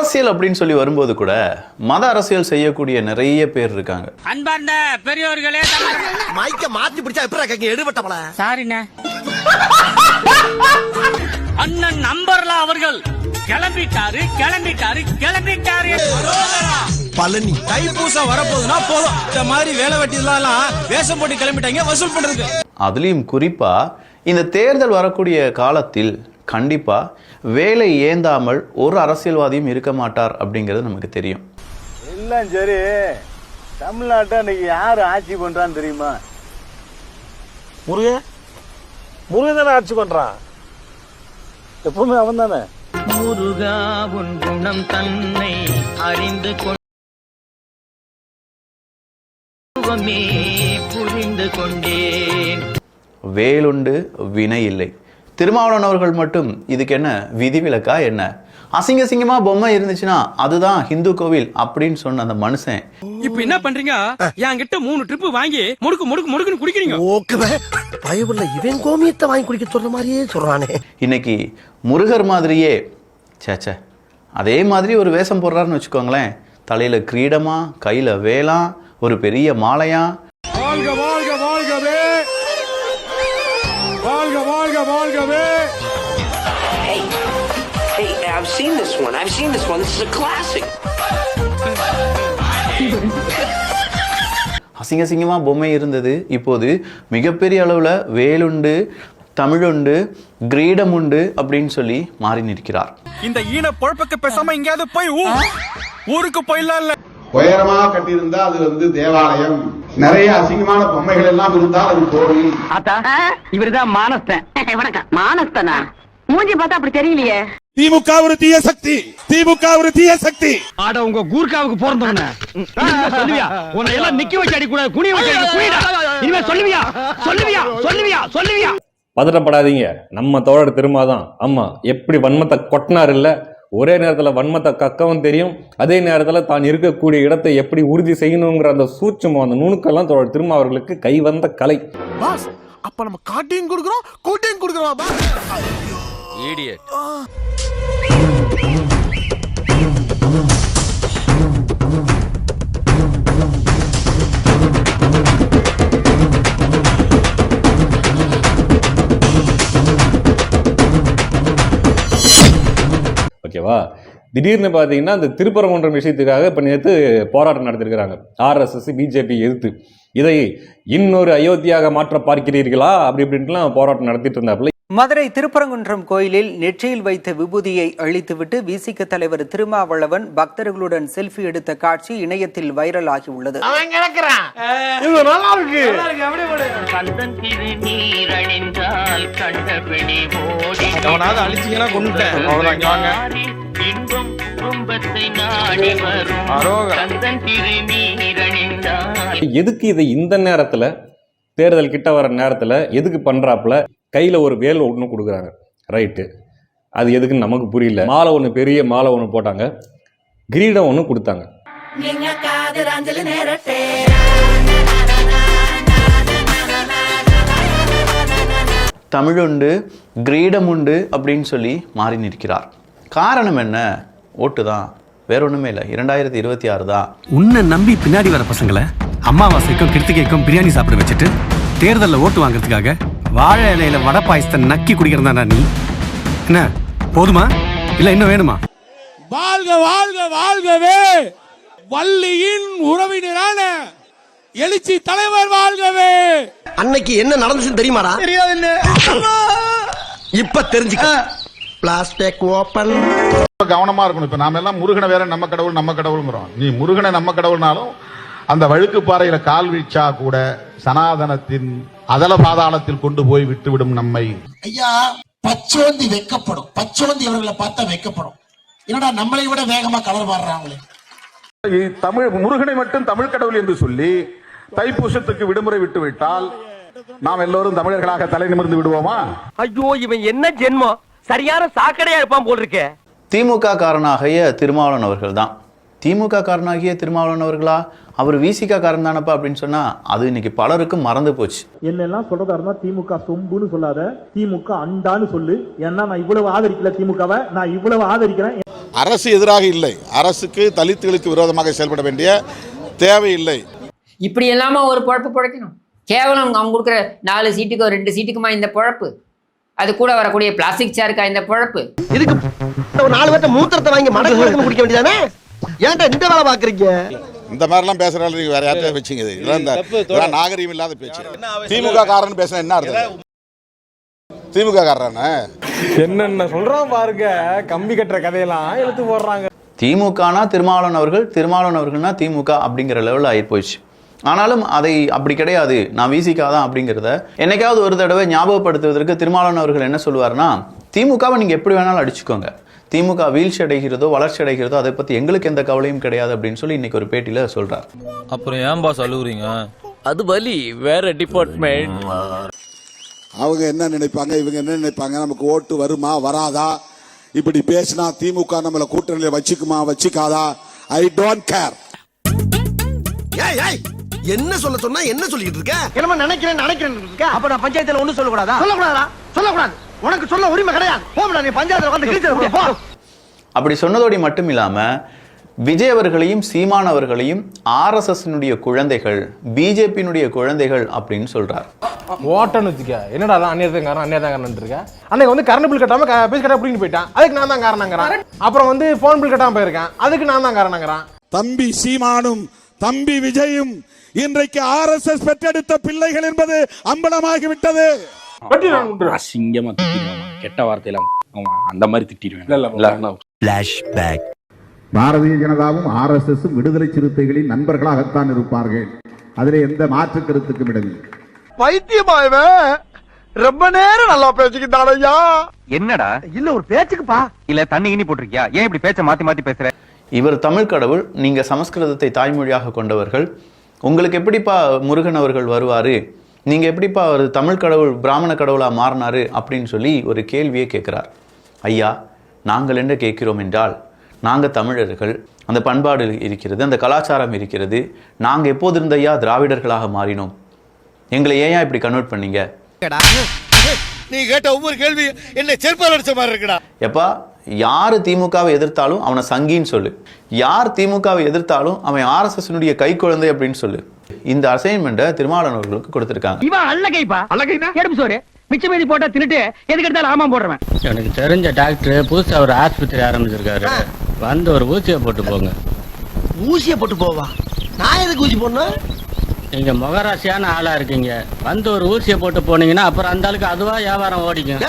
அரசியல் அப்படின்னு சொல்லி வரும்போது கூட மத அரசியல் செய்யக்கூடிய நிறைய பேர் இருக்காங்க. அன்பார்ந்த பெரியோர்களே, மைக்க மாத்தி பிடிச்சா எப்படி எடுபட்டவள சாரிண்ணே. அண்ணன் நம்பர்லா அவர்கள் கிளம்பிட்டாரு. பழனி தைப்பூசம் வரப்போகுதுன்னா போதும், இந்த மாதிரி வேலை வெட்டிலாம் வேஷம் போட்டு கிளம்பிட்டாங்க வசூல் பண்றதுக்கு. அதுலயும் குறிப்பா இந்த தேர்தல் வரக்கூடிய காலத்தில் கண்டிப்பா வேலை ஏந்தாமல் ஒரு அரசியல்வாதியும் இருக்க மாட்டார் அப்படிங்கிறது நமக்கு தெரியும். எல்லாம் சரி, தமிழ்நாட்டை இன்னைக்கு யாரு ஆட்சி பண்றான்னு தெரியுமா? முருகன் தானே ஆட்சி பண்றான், எப்பவுமே அவன் தானே. முருகா உன் குணம் தன்னை அறிந்து புரிந்து கொண்டேன். வேலுண்டு வினை இல்லை. திருமாவளவன் அவர்கள் மட்டும் இதுக்கு என்ன விதிவிலக்கா என்ன? அசிங்கமா பொம்மை இருந்துச்சுன்னா அதுதான் ஹிந்து கோவில் அப்படின்னு சொன்ன அந்த மனுஷன் இப்ப என்ன பண்றீங்க? என்கிட்ட 3 ட்ரிப் வாங்கி முடுக்குன்னு குடிக்கிறீங்க. பயவுள்ள இவன் கோமியத்தை வாங்கி குடிக்க சொல்ற மாதிரியே சொல்றானே. இன்னைக்கு முருகர் மாதிரியே சேச்சே அதே மாதிரி ஒரு வேஷம் போடுறாருன்னு வச்சுக்கோங்களேன். தலையில கிரீடமா, கையில வேலா, ஒரு பெரிய மாலையா. வாழ்க வாழ்க வாழ்கவே, வாழ்க வாழ்க வாழ்கவே. Hey, I've seen this one. This is a classic. அசிங்கமா பொம்மை இருந்தது. இப்போது மிகப்பெரிய அளவுல வேலுண்டு, தமிழுண்டு, கிரீடம் உண்டு அப்படின்னு சொல்லி மாறி நிற்கிறார். இந்த ஈன பொழப்புக்கு பேசாம எங்கயாவது போய் ஊருக்கு போயிடலாம். உயரமா கட்டியிருந்தா அது தேவாலயம். நிறைய அசிங்கமான பொம்மைகள் எல்லாம் இருந்தா அது கோவில். இவருதான் மானஸ்தன். வணக்கம். மானஸ்தனா? மூஞ்சி பார்த்தா அப்படி தெரியலையே. திமுக ஒரு தீய சக்தி. ஆட உங்க கூர்காவுக்கு பிறந்தவன சொல்லுவியா? உன்னை எல்லாம் நிக்க வச்சு அடி கூடாது, குனிய வச்சு அடி. குனிடா. இனிமே சொல்லுவியா? பதட்டப்படாதீங்க, நம்ம தோழர் திருமாதான். ஆமா, எப்படி வன்மத்தை கொட்டினார் இல்ல, ஒரே நேரத்துல வன்மத்தை கக்கவும் தெரியும், அதே நேரத்துல தான் இருக்கக்கூடிய இடத்தை எப்படி உறுதி செய்யணுங்கிற அந்த சூட்சமோ, அந்த நுணுக்கெல்லாம் தோழர் திருமா அவர்களுக்கு கை வந்த கலை. பாஸ், அப்ப நம்ம காட்டையும் கொடுக்கிறோம், கூட்டையும் கொடுக்கிறோம். Idiot. ஓகேவா? திடீர்னு பாத்தீங்கன்னா அந்த திருப்பரங்குன்றம் விஷயத்துக்காக இப்ப நேற்று போராட்டம் நடத்திருக்கிறாங்க. RSS பிஜேபி எதிர்த்து இதை இன்னொரு அயோத்தியாக மாற்ற பார்க்கிறீர்களா அப்படி இப்படின்ட்டுலாம் போராட்டம் நடத்திட்டு இருந்தாப்புல. மதுரை திருப்பரங்குன்றம் கோயிலில் நெற்றியில் வைத்த விபூதியை அழித்துவிட்டு விசிக தலைவர் திருமாவளவன் பக்தர்களுடன் செல்ஃபி எடுத்த காட்சி இணையத்தில் வைரல் ஆகியுள்ளது. எதுக்கு இதை இந்த நேரத்துல, தேர்தல் கிட்ட வர நேரத்துல எதுக்கு பண்றாப்புல? கையில ஒரு வேல் ஒன்று கொடுக்குறாங்க, ரைட்டு, அது எதுக்குன்னு நமக்கு புரியல. மாலை ஒன்று, பெரிய மாலை ஒன்று போட்டாங்க, கிரீடம் ஒன்று கொடுத்தாங்க. தமிழுண்டு, கிரீடம் உண்டு அப்படின்னு சொல்லி மாறி நிற்கிறார். காரணம் என்ன? ஓட்டு தான், வேற ஒண்ணுமே இல்லை. 2026 தான். உன்னை நம்பி பின்னாடி வர பசங்களை அம்மாவாசைக்கும் கிருத்திகைக்கும் பிரியாணி சாப்பிட வச்சுட்டு தேர்தலில் ஓட்டு வாங்குறதுக்காக வாழை இலையில வடை பாயசத்தை நக்கி குடிக்கிறதா நீ? என்ன போதுமா இல்ல இன்னும் வேணுமா? வாழ்க வாழ்க வாழ்கவே, வள்ளியின் உறவினரான எழுச்சி தலைவர் வாழ்கவே. அன்னைக்கு என்ன நடந்துச்சுன்னு தெரியுமாடா? தெரியாது. இப்ப தெரிஞ்சுக்க. Plastic open. கவனமா இருக்கணும். இப்ப நாம எல்லாம் முருகனை வேற நம்ம கடவுள்ங்கிறோம். நீ முருகனை நம்ம கடவுள்னாலும் அந்த வழுக்கு பாறையில கால் வீழ்ச்சா கூட சனாதனத்தின் அதல பாதாளத்தில் கொண்டு போய் விட்டுவிடும் நம்மை. ஐயா, பச்சோந்தி வெக்கப்படும். பச்சோந்தி அவர்களை பார்த்தா வெக்கப்படும். என்னடா நம்மளை விட வேகமா கலர் மாறுறாங்களே. தமிழ் முருகனை மட்டும் தமிழ் கடவுள் என்று சொல்லி தைப்பூசத்துக்கு விடுமுறை விட்டு விட்டால் நாம் எல்லோரும் தமிழர்களாக தலை நிமிர்ந்து விடுவோமா? ஐயோ, இவன் என்ன ஜென்மம், சரியான சாக்கடையா இருப்பான் போல் இருக்கே. திமுக காரனாகிய திருமாவளவன் அவர்கள் தான். திமுக காரனாகிய திருமாவளவன் அவர்களா? அவர் விசிக காரன் தானப்பா அப்படின்னு சொன்னா அது இன்னைக்கு பலருக்கும் மறந்து போச்சு. என்னெல்லாம் சொல்றதா இருந்தா திமுக சொம்புன்னு சொல்லாத, திமுக அண்டான்னு சொல்லு. ஏன்னா நான் இவ்வளவு ஆதரிக்கல திமுகவை, நான் இவ்வளவு ஆதரிக்கிறேன். அரசு எதிராக இல்லை, அரசுக்கு தலித்துகளுக்கு விரோதமாக செயல்பட வேண்டிய தேவையில்லை. இப்படி இல்லாம ஒரு பொழப்பு பிழைக்கணும். கேவலம் அவங்க கொடுக்குற 4 சீட்டுக்கோ 2 சீட்டுக்குமா இந்த பொழப்பு? அது கூட வரக்கூடிய பிளாஸ்டிக் சேருக்கா இந்த பொழப்பு? இதுக்கு ஒரு 4 பேர்ட்ட மூத்திரத்தை வாங்கி மடக்கு குடிக்க வேண்டியதானே? ஏன்டா இந்த வேலை பாக்குறீங்க? இந்த மாதிரிலாம் பேசுறாங்க, நீங்க வேற யார்கிட்ட வச்சுங்க. இதெல்லாம் நாகரீகம் இல்லாத பேச்சு. திமுக காரன் பேசுனா என்ன அர்த்தம்? திமுக காரரானே என்னென்ன சொல்றான் பாருங்க, கம்பி கட்டுற கதையெல்லாம் எடுத்து போடுறாங்க. திமுகனா திருமாவளவன் அவர்கள், திருமாவளவன் அவர்கள்னா திமுக அப்படிங்கிற லெவலில் ஆகி போயிடுச்சு. ஆனாலும் அதை அப்படி கிடையாது, நான் விசிகா தான் அப்படிங்கிறத என்னைக்காவது ஒரு தடவை ஞாபகப்படுத்துவதற்கு திருமாவளவன் அவர்கள் என்ன சொல்லுவார்னா, திமுகவை நீங்கள் எப்படி வேணாலும் அடிச்சுக்கோங்க, திமுக வீழ்ச்சி அடைகிறதோ வளர்ச்சி அடைகிறதோ அதை பற்றி எங்களுக்கு எந்த கவலையும் கிடையாது அப்படின்னு சொல்லி இன்னைக்கு ஒரு பேட்டியில் சொல்கிறார். அப்புறம் ஏன் பாஸ் அழுகுறீங்க? அது வலி வேற டிபார்ட்மெண்ட். அவங்க என்ன நினைப்பாங்க, இவங்க என்ன நினைப்பாங்க, நமக்கு ஓட்டு வருமா வராதா, இப்படி பேசினா திமுக நம்மள கூட்டணியில வச்சுக்குமா வச்சுக்காதா, ஐ டோன்ட் கேர். என்ன சொல்ல சொன்னா என்ன சொல்லிட்டு இருக்க? என்னமா நினைக்கிறேன் இருக்க? அப்ப நான் பஞ்சாயத்துல ஒண்ணு சொல்லக்கூடாதா? சொல்லக்கூடாது. உனக்கு சொல்ல உரிமை கிடையாது. போடா, நீ பஞ்சாயத்துல வந்து கிழிச்சு போ. அப்படி சொன்னதோடு மட்டும் இல்லாம விஜய் அவர்களையும் சீமான் அவர்களையும் ஆர்எஸ்எஸ்னுடைய குழந்தைகள், பிஜேபியினுடைய குழந்தைகள் அப்படின்னு சொல்றார். ஓட்டன்னு வச்சுக்க, என்னடா அந்நியதான் இருக்க. அன்னைக்கு வந்து கரண்ட் பில் கட்டாம பேசி கட்ட பிடிக்கிட்டு போயிட்டான், அதுக்கு நான் தான் காரணங்கிறான். அப்புறம் வந்து போன் பில் கட்டாம போயிருக்கேன், அதுக்கு நான் தான் காரணங்கிறான். தம்பி சீமானும் தம்பி விஜயும் இன்றைக்கு ஆர்எஸ்எஸ் பெற்றெடுத்த பிள்ளைகள் என்பது அம்பலமாகிவிட்டது. அசிங்கமா திட்டிடுவேன், கெட்ட வார்த்தையில அந்த மாதிரி திட்டிடுவேன். பாரதிய ஜனதாவும் ஆர்எஸ்எஸும் விடுதலை சிறுத்தைகளின் நண்பர்களாகத்தான் இருப்பார்கள், அதில் எந்த மாற்று கருத்துக்கும் இடமில்லை. பைத்தியமாயவே ரொம்ப நேரம் நல்லா பேசிக்கிட்டாரையா. என்னடா இல்ல ஒரு பேச்சுக்குப்பா, இல்ல தண்ணி இனி போட்டிருக்கியா? ஏன் இப்படி பேச்ச மாத்தி பேசுற? இவர் தமிழ் கடவுள், நீங்க சமஸ்கிருதத்தை தாய்மொழியாக கொண்டவர்கள், உங்களுக்கு எப்படிப்பா முருகன் அவர்கள் வருவாரு, நீங்க எப்படிப்பா அவர் தமிழ் கடவுள் பிராமண கடவுளா மாறினாரு அப்படின்னு சொல்லி ஒரு கேள்வியை கேட்கிறார். ஐயா, நாங்கள் என்ன கேட்கிறோம் என்றால், நாங்கள் தமிழர்கள், அந்த பண்பாடு இருக்கிறது, அந்த கலாச்சாரம் இருக்கிறது, நாங்கள் எப்போது இருந்த ஐயா திராவிடர்களாக மாறினோம், எங்களை ஏன் இப்படி கன்வெர்ட் பண்ணீங்க? நீ கேட்ட ஒவ்வொரு கேள்வி என்ன செருப்பால் அடிச்ச மாதிரி இருக்குடா. எப்பா, யார் திமுகவை எதிர்த்தாலும் அவனை சங்கின்னு சொல்லு, யார் திமுகவை எதிர்த்தாலும் அவன் ஆர்எஸ்எஸ்னுடைய கை குழந்தை அப்படின்னு சொல்லு. இந்த அசைன்மெண்ட்டை திருமாவளவன் அவர்களுக்கு கொடுத்திருக்காங்க. இவன் அல்லகைப்பா, அல்லகைனா எறும்பு சோறு மிச்ச மீதி போட்டா தின்னுட்டு எதுக்கு எடுத்தாலும் ஆமா போடுறவன். எனக்கு தெரிஞ்ச டாக்டர் புதுசா ஒரு ஆஸ்பத்திரி ஆரம்பிச்சிருக்காரு, வந்து ஒரு ஊசியை போட்டு போங்க. ஊசியை போட்டு போவா? நான் எதுக்கு ஊசி போடணும்? நீங்க முகராசியான ஆளா இருக்கீங்க, வந்து ஒரு ஊசியை போட்டு போனீங்கன்னா அப்புறம் அந்த ஆளுக்கு அதுவா வியாபாரம் ஓடிக்கும்.